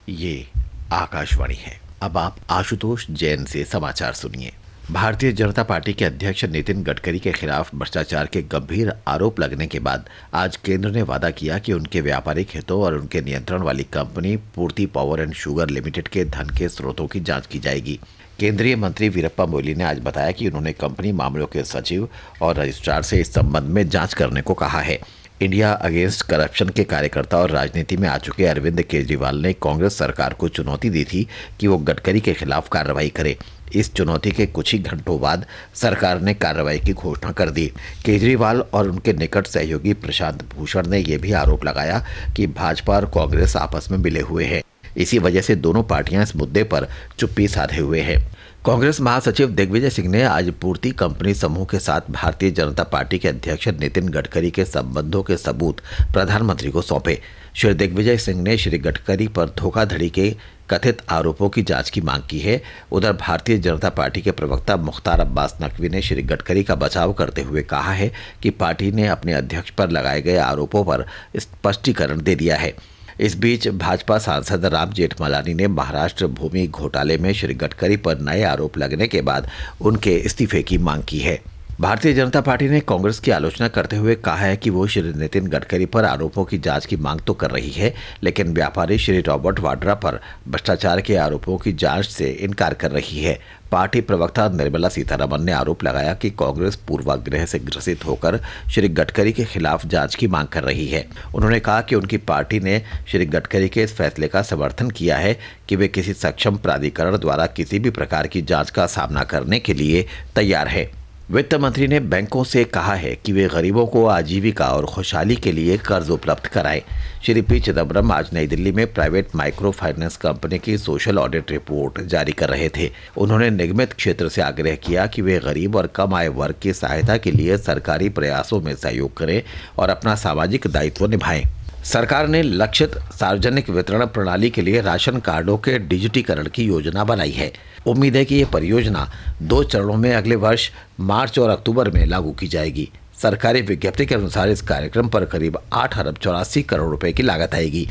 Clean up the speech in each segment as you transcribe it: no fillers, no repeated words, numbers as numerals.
ये आकाशवाणी है। अब आप आशुतोष जैन से समाचार सुनिए। भारतीय जनता पार्टी के अध्यक्ष नितिन गडकरी के खिलाफ भ्रष्टाचार के गंभीर आरोप लगने के बाद आज केंद्र ने वादा किया कि उनके व्यापारिक हितों और उनके नियंत्रण वाली कंपनी पूर्ति पावर एंड शुगर लिमिटेड के धन के स्रोतों की जांच की जाएगी। केंद्रीय मंत्री वीरप्पा मोइली ने आज बताया कि उन्होंने कंपनी मामलों के सचिव और रजिस्ट्रार से इस संबंध में जांच करने को कहा है। इंडिया अगेंस्ट करप्शन के कार्यकर्ता और राजनीति में आ चुके अरविंद केजरीवाल ने कांग्रेस सरकार को चुनौती दी थी कि वो गडकरी के खिलाफ कार्रवाई करे। इस चुनौती के कुछ ही घंटों बाद सरकार ने कार्रवाई की घोषणा कर दी। केजरीवाल और उनके निकट सहयोगी प्रशांत भूषण ने यह भी आरोप लगाया कि भाजपा और कांग्रेस आपस में मिले हुए हैं। इसी वजह से दोनों पार्टियां इस मुद्दे पर चुप्पी साधे हुए हैं। कांग्रेस महासचिव दिग्विजय सिंह ने आज पूर्ति कंपनी समूह के साथ भारतीय जनता पार्टी के अध्यक्ष नितिन गडकरी के संबंधों के सबूत प्रधानमंत्री को सौंपे। श्री दिग्विजय सिंह ने श्री गडकरी पर धोखाधड़ी के कथित आरोपों की जांच की मांग की है। उधर भारतीय जनता पार्टी के प्रवक्ता मुख्तार अब्बास नकवी ने श्री गडकरी का बचाव करते हुए कहा है कि पार्टी ने अपने अध्यक्ष पर लगाए गए आरोपों पर स्पष्टीकरण दे दिया है। इस बीच भाजपा सांसद राम जेठमलानी ने महाराष्ट्र भूमि घोटाले में श्री गडकरी पर नए आरोप लगने के बाद उनके इस्तीफे की मांग की है। भारतीय जनता पार्टी ने कांग्रेस की आलोचना करते हुए कहा है कि वो श्री नितिन गडकरी पर आरोपों की जांच की मांग तो कर रही है, लेकिन व्यापारी श्री रॉबर्ट वाड्रा पर भ्रष्टाचार के आरोपों की जांच से इनकार कर रही है। पार्टी प्रवक्ता निर्मला सीतारमण ने आरोप लगाया कि कांग्रेस पूर्वाग्रह से ग्रसित होकर श्री गडकरी के खिलाफ जांच की मांग कर रही है। उन्होंने कहा कि उनकी पार्टी ने श्री गडकरी के इस फैसले का समर्थन किया है कि वे किसी सक्षम प्राधिकरण द्वारा किसी भी प्रकार की जांच का सामना करने के लिए तैयार है। वित्त मंत्री ने बैंकों से कहा है कि वे गरीबों को आजीविका और खुशहाली के लिए कर्ज उपलब्ध कराएं। श्री पी चिदम्बरम आज नई दिल्ली में प्राइवेट माइक्रो फाइनेंस कंपनी की सोशल ऑडिट रिपोर्ट जारी कर रहे थे। उन्होंने निगमित क्षेत्र से आग्रह किया कि वे गरीब और कम आय वर्ग की सहायता के लिए सरकारी प्रयासों में सहयोग करें और अपना सामाजिक दायित्व निभाएं। सरकार ने लक्षित सार्वजनिक वितरण प्रणाली के लिए राशन कार्डों के डिजिटीकरण की योजना बनाई है। उम्मीद है कि ये परियोजना 2 चरणों में अगले वर्ष मार्च और अक्टूबर में लागू की जाएगी। सरकारी विज्ञप्ति के अनुसार इस कार्यक्रम पर करीब 8 अरब 84 करोड़ रुपए की लागत आएगी।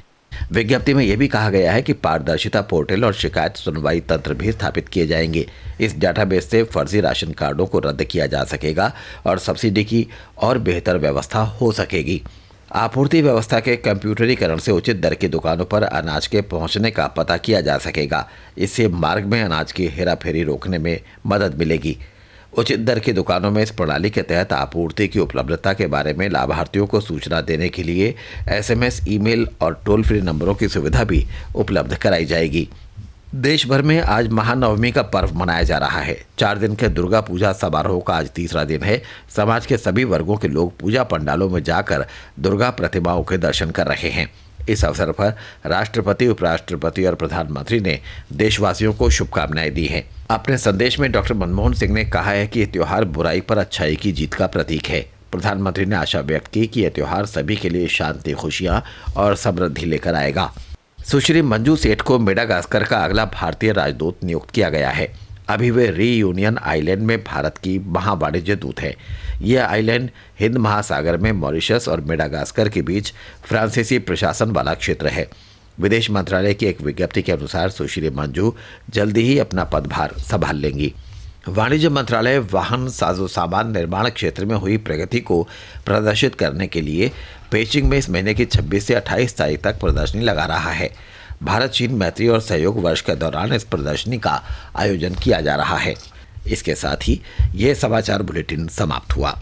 विज्ञप्ति में यह भी कहा गया है कि पारदर्शिता पोर्टल और शिकायत सुनवाई तंत्र भी स्थापित किए जाएंगे। इस डाटाबेस से फर्जी राशन कार्डों को रद्द किया जा सकेगा और सब्सिडी की और बेहतर व्यवस्था हो सकेगी। आपूर्ति व्यवस्था के कंप्यूटरीकरण से उचित दर की दुकानों पर अनाज के पहुंचने का पता किया जा सकेगा। इससे मार्ग में अनाज की हेराफेरी रोकने में मदद मिलेगी। उचित दर की दुकानों में इस प्रणाली के तहत आपूर्ति की उपलब्धता के बारे में लाभार्थियों को सूचना देने के लिए SMS, ईमेल और टोल फ्री नंबरों की सुविधा भी उपलब्ध कराई जाएगी। देश भर में आज महानवमी का पर्व मनाया जा रहा है। 4 दिन के दुर्गा पूजा समारोह का आज तीसरा दिन है। समाज के सभी वर्गों के लोग पूजा पंडालों में जाकर दुर्गा प्रतिमाओं के दर्शन कर रहे हैं। इस अवसर पर राष्ट्रपति, उपराष्ट्रपति और प्रधानमंत्री ने देशवासियों को शुभकामनाएं दी हैं। अपने संदेश में डॉक्टर मनमोहन सिंह ने कहा है कि यह त्योहार बुराई पर अच्छाई की जीत का प्रतीक है। प्रधानमंत्री ने आशा व्यक्त की कि यह त्योहार सभी के लिए शांति, खुशियाँ और समृद्धि लेकर आएगा। सुश्री मंजू सेठ को मेडागास्कर का अगला भारतीय राजदूत नियुक्त किया गया है। अभी वे रीयूनियन आइलैंड में भारत की महावाणिज्य दूत हैं। यह आइलैंड हिंद महासागर में मॉरिशस और मेडागास्कर के बीच फ्रांसीसी प्रशासन वाला क्षेत्र है। विदेश मंत्रालय की एक विज्ञप्ति के अनुसार सुश्री मंजू जल्दी ही अपना पदभार संभाल लेंगी। वाणिज्य मंत्रालय वाहन साजो सामान निर्माण क्षेत्र में हुई प्रगति को प्रदर्शित करने के लिए पेचिंग में इस महीने की 26 से 28 तारीख तक प्रदर्शनी लगा रहा है। भारत चीन मैत्री और सहयोग वर्ष के दौरान इस प्रदर्शनी का आयोजन किया जा रहा है। इसके साथ ही ये समाचार बुलेटिन समाप्त हुआ।